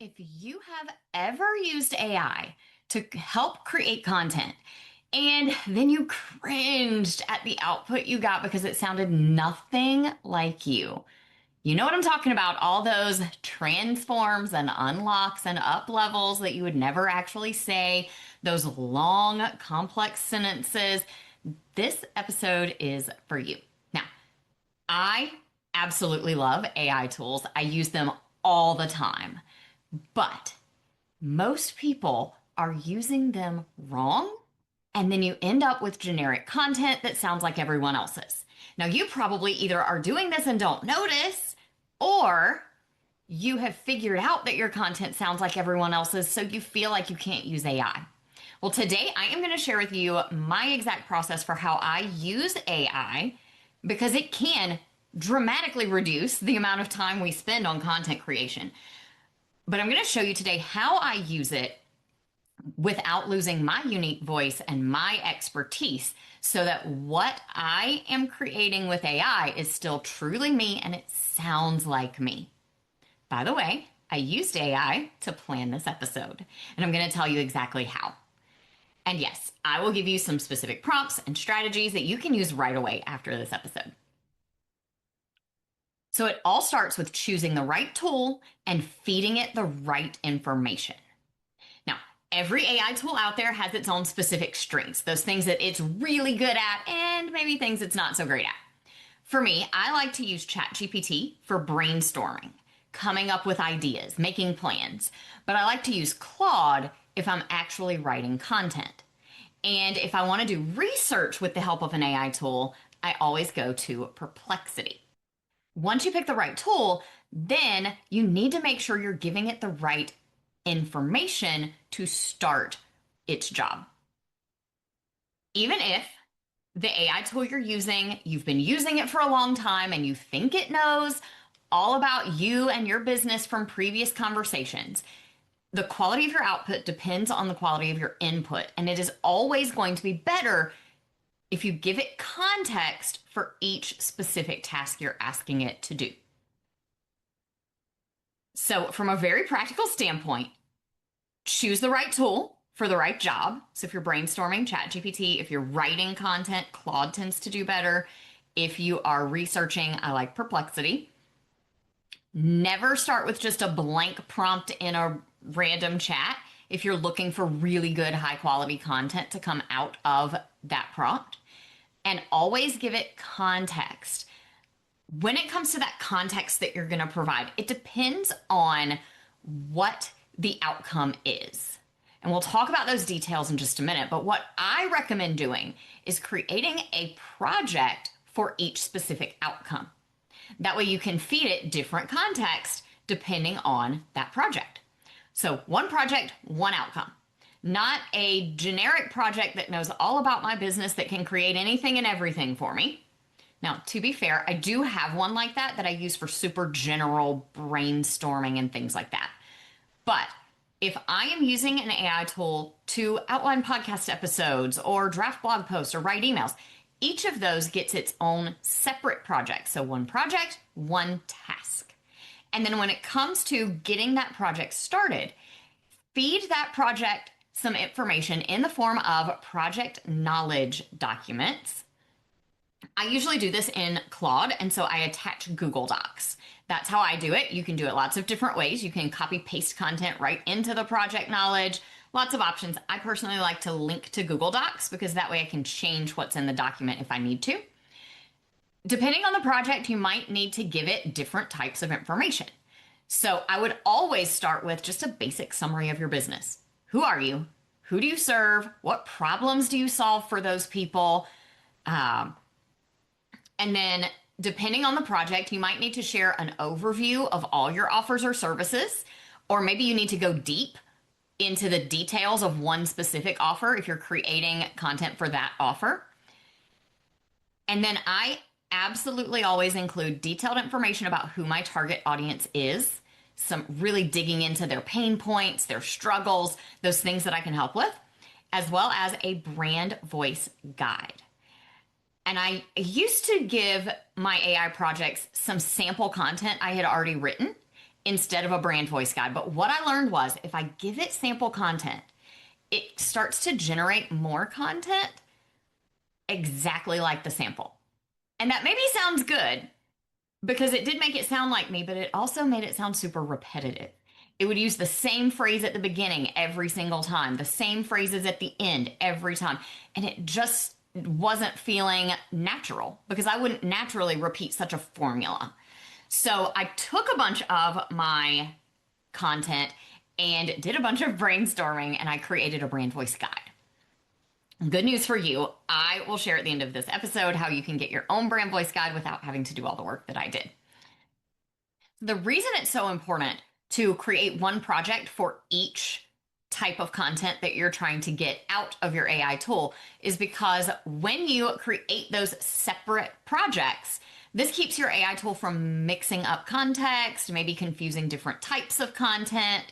If you have ever used AI to help create content and then you cringed at the output you got because it sounded nothing like you know what I'm talking about. All those transforms and unlocks and up levels that you would never actually say, those long, complex sentences. This episode is for you. Now, I absolutely love AI tools, I use them all the time. But most people are using them wrong, and then you end up with generic content that sounds like everyone else's. Now, you probably either are doing this and don't notice, or you have figured out that your content sounds like everyone else's, so you feel like you can't use AI. Well, today I am going to share with you my exact process for how I use AI because it can dramatically reduce the amount of time we spend on content creation. But I'm going to show you today how I use it without losing my unique voice and my expertise so that what I am creating with AI is still truly me and it sounds like me. By the way, I used AI to plan this episode, and I'm going to tell you exactly how. And yes, I will give you some specific prompts and strategies that you can use right away after this episode. So it all starts with choosing the right tool and feeding it the right information. Now, every AI tool out there has its own specific strengths, those things that it's really good at and maybe things it's not so great at. For me, I like to use ChatGPT for brainstorming, coming up with ideas, making plans. But I like to use Claude if I'm actually writing content. And if I want to do research with the help of an AI tool, I always go to Perplexity. Once you pick the right tool, then you need to make sure you're giving it the right information to start its job. Even if the AI tool you're using, you've been using it for a long time and you think it knows all about you and your business from previous conversations, the quality of your output depends on the quality of your input. And it is always going to be better if you give it context for each specific task you're asking it to do. So, from a very practical standpoint, choose the right tool for the right job. So, if you're brainstorming, ChatGPT. If you're writing content, Claude tends to do better. If you are researching, I like Perplexity. Never start with just a blank prompt in a random chat if you're looking for really good, high quality content to come out of that prompt. And always give it context. When it comes to that context that you're going to provide, it depends on what the outcome is. And we'll talk about those details in just a minute. But what I recommend doing is creating a project for each specific outcome. That way you can feed it different context depending on that project. So one project, one outcome. Not a generic project that knows all about my business that can create anything and everything for me. Now, to be fair, I do have one like that I use for super general brainstorming and things like that. But if I am using an AI tool to outline podcast episodes or draft blog posts or write emails, each of those gets its own separate project. So one project, one task. And then when it comes to getting that project started, feed that project some information in the form of project knowledge documents. I usually do this in Claude, and so I attach Google Docs. That's how I do it. You can do it lots of different ways. You can copy paste content right into the project knowledge. Lots of options. I personally like to link to Google Docs because that way I can change what's in the document if I need to. Depending on the project, you might need to give it different types of information. So I would always start with just a basic summary of your business. Who are you? Who do you serve? What problems do you solve for those people? And then depending on the project, you might need to share an overview of all your offers or services, or maybe you need to go deep into the details of one specific offer if you're creating content for that offer. And then I absolutely always include detailed information about who my target audience is, some really digging into their pain points, their struggles, those things that I can help with, as well as a brand voice guide. And I used to give my AI projects some sample content I had already written instead of a brand voice guide. But what I learned was if I give it sample content, it starts to generate more content exactly like the sample. And that maybe sounds good because it did make it sound like me, but it also made it sound super repetitive. It would use the same phrase at the beginning every single time, the same phrases at the end every time. And it just wasn't feeling natural because I wouldn't naturally repeat such a formula. So I took a bunch of my content and did a bunch of brainstorming, and I created a brand voice guide. Good news for you, I will share at the end of this episode how you can get your own brand voice guide without having to do all the work that I did. The reason it's so important to create one project for each type of content that you're trying to get out of your AI tool is because when you create those separate projects, this keeps your AI tool from mixing up context, maybe confusing different types of content.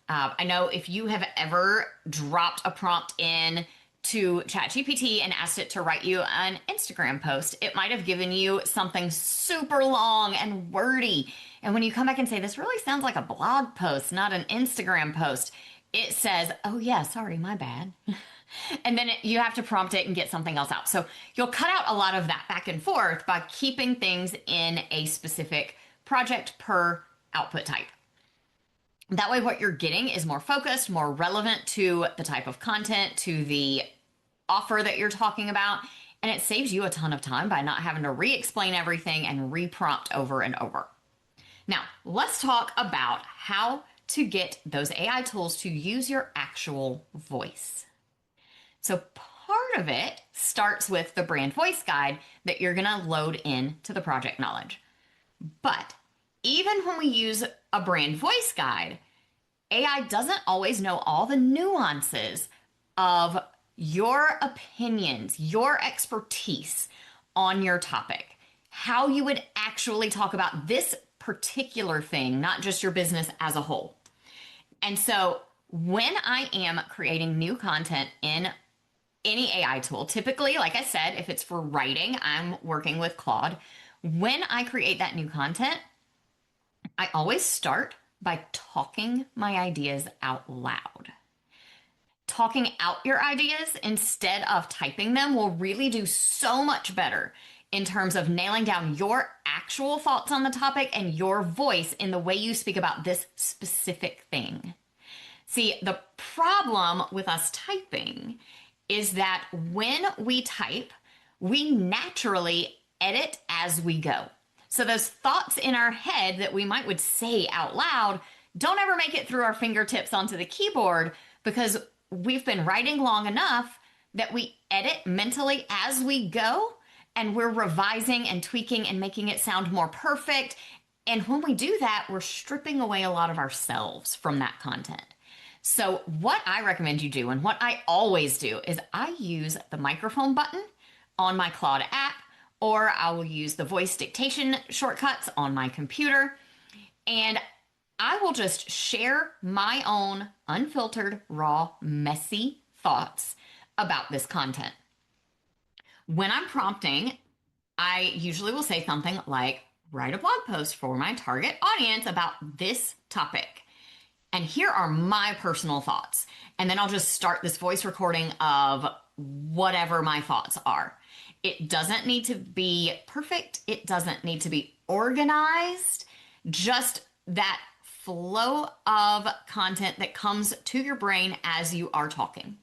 I know if you have ever dropped a prompt in to ChatGPT and asked it to write you an Instagram post, it might have given you something super long and wordy. And when you come back and say, this really sounds like a blog post, not an Instagram post, it says, oh yeah, sorry, my bad. And then you have to prompt it and get something else out. So you'll cut out a lot of that back and forth by keeping things in a specific project per output type. That way, what you're getting is more focused, more relevant to the type of content, to the offer that you're talking about. And it saves you a ton of time by not having to re-explain everything and re-prompt over and over. Now, let's talk about how to get those AI tools to use your actual voice. So part of it starts with the brand voice guide that you're going to load into the project knowledge. But even when we use a brand voice guide, AI doesn't always know all the nuances of your opinions, your expertise on your topic, how you would actually talk about this particular thing, not just your business as a whole. And so when I am creating new content in any AI tool, typically, like I said, if it's for writing, I'm working with Claude. When I create that new content, I always start by talking my ideas out loud. Talking out your ideas instead of typing them will really do so much better in terms of nailing down your actual thoughts on the topic and your voice in the way you speak about this specific thing. See, the problem with us typing is that when we type, we naturally edit as we go. So those thoughts in our head that we would say out loud don't ever make it through our fingertips onto the keyboard because we've been writing long enough that we edit mentally as we go, and we're revising and tweaking and making it sound more perfect. And when we do that, we're stripping away a lot of ourselves from that content. So what I recommend you do, and what I always do, is I use the microphone button on my Claude app, or I will use the voice dictation shortcuts on my computer, and I will just share my own unfiltered, raw, messy thoughts about this content. When I'm prompting, I usually will say something like, write a blog post for my target audience about this topic. And here are my personal thoughts. And then I'll just start this voice recording of whatever my thoughts are. It doesn't need to be perfect. It doesn't need to be organized. Just that flow of content that comes to your brain as you are talking.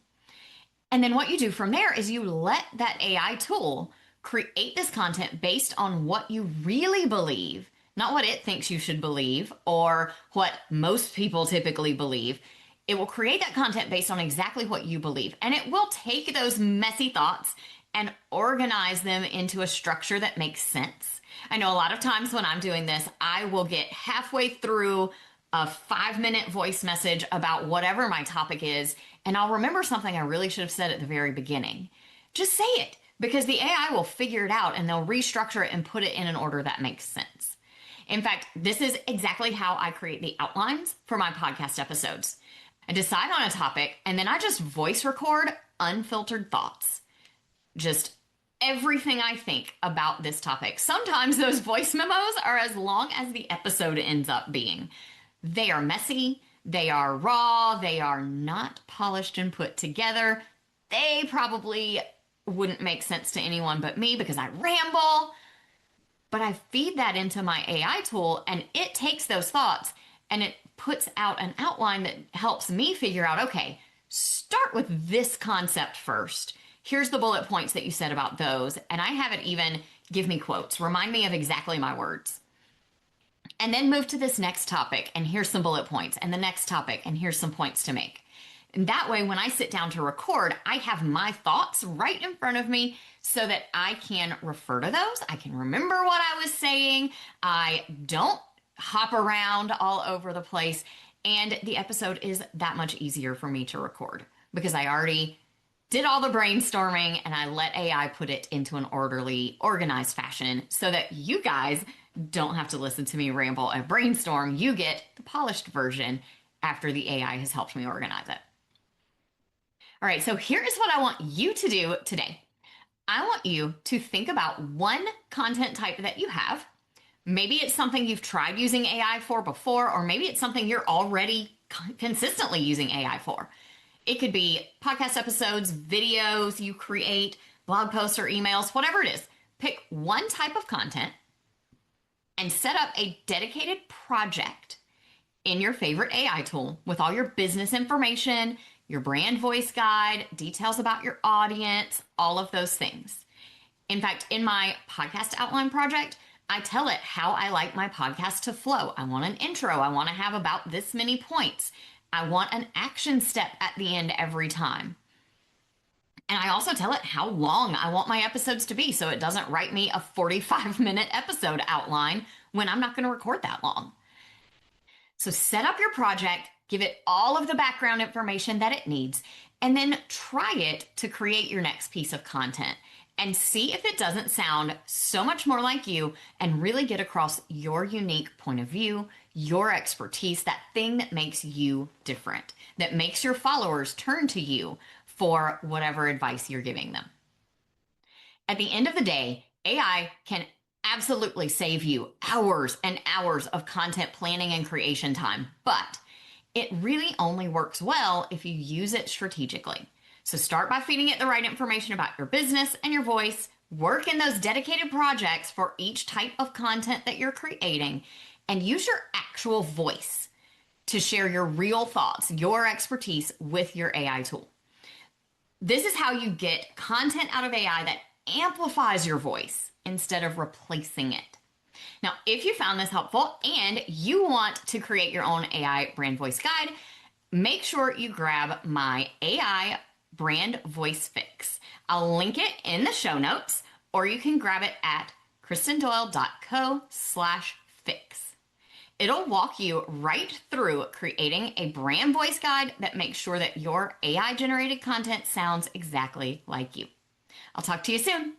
And then what you do from there is you let that AI tool create this content based on what you really believe, not what it thinks you should believe or what most people typically believe. It will create that content based on exactly what you believe. And it will take those messy thoughts and organize them into a structure that makes sense. I know a lot of times when I'm doing this, I will get halfway through a 5-minute voice message about whatever my topic is, and I'll remember something I really should have said at the very beginning. Just say it, because the AI will figure it out and they'll restructure it and put it in an order that makes sense. In fact, this is exactly how I create the outlines for my podcast episodes. I decide on a topic, and then I just voice record unfiltered thoughts. Just everything I think about this topic. Sometimes those voice memos are as long as the episode ends up being. They are messy, they are raw, they are not polished and put together. They probably wouldn't make sense to anyone but me because I ramble. But I feed that into my AI tool and it takes those thoughts and it puts out an outline that helps me figure out, okay, start with this concept first. Here's the bullet points that you said about those. And I have it even give me quotes, remind me of exactly my words. And then move to this next topic and here's some bullet points, and the next topic and here's some points to make. And that way, when I sit down to record, I have my thoughts right in front of me so that I can refer to those. I can remember what I was saying. I don't hop around all over the place. And the episode is that much easier for me to record because I already did all the brainstorming and I let AI put it into an orderly, organized fashion so that you guys don't have to listen to me ramble and brainstorm. You get the polished version after the AI has helped me organize it. All right, so here is what I want you to do today. I want you to think about one content type that you have. Maybe it's something you've tried using AI for before, or maybe it's something you're already consistently using AI for. It could be podcast episodes, videos you create, blog posts or emails, whatever it is. Pick one type of content and set up a dedicated project in your favorite AI tool with all your business information, your brand voice guide, details about your audience, all of those things. In fact, in my podcast outline project, I tell it how I like my podcast to flow. I want an intro. I want to have about this many points. I want an action step at the end every time. And I also tell it how long I want my episodes to be so it doesn't write me a 45-minute episode outline when I'm not going to record that long. So set up your project, give it all of the background information that it needs, and then try it to create your next piece of content and see if it doesn't sound so much more like you and really get across your unique point of view, your expertise, that thing that makes you different, that makes your followers turn to you for whatever advice you're giving them. At the end of the day, AI can absolutely save you hours and hours of content planning and creation time, but it really only works well if you use it strategically. So start by feeding it the right information about your business and your voice, work in those dedicated projects for each type of content that you're creating, and use your actual voice to share your real thoughts, your expertise with your AI tool. This is how you get content out of AI that amplifies your voice instead of replacing it. Now, if you found this helpful and you want to create your own AI brand voice guide, make sure you grab my AI brand voice fix. I'll link it in the show notes, or you can grab it at kristendoyle.co/fix. It'll walk you right through creating a brand voice guide that makes sure that your AI generated content sounds exactly like you. I'll talk to you soon.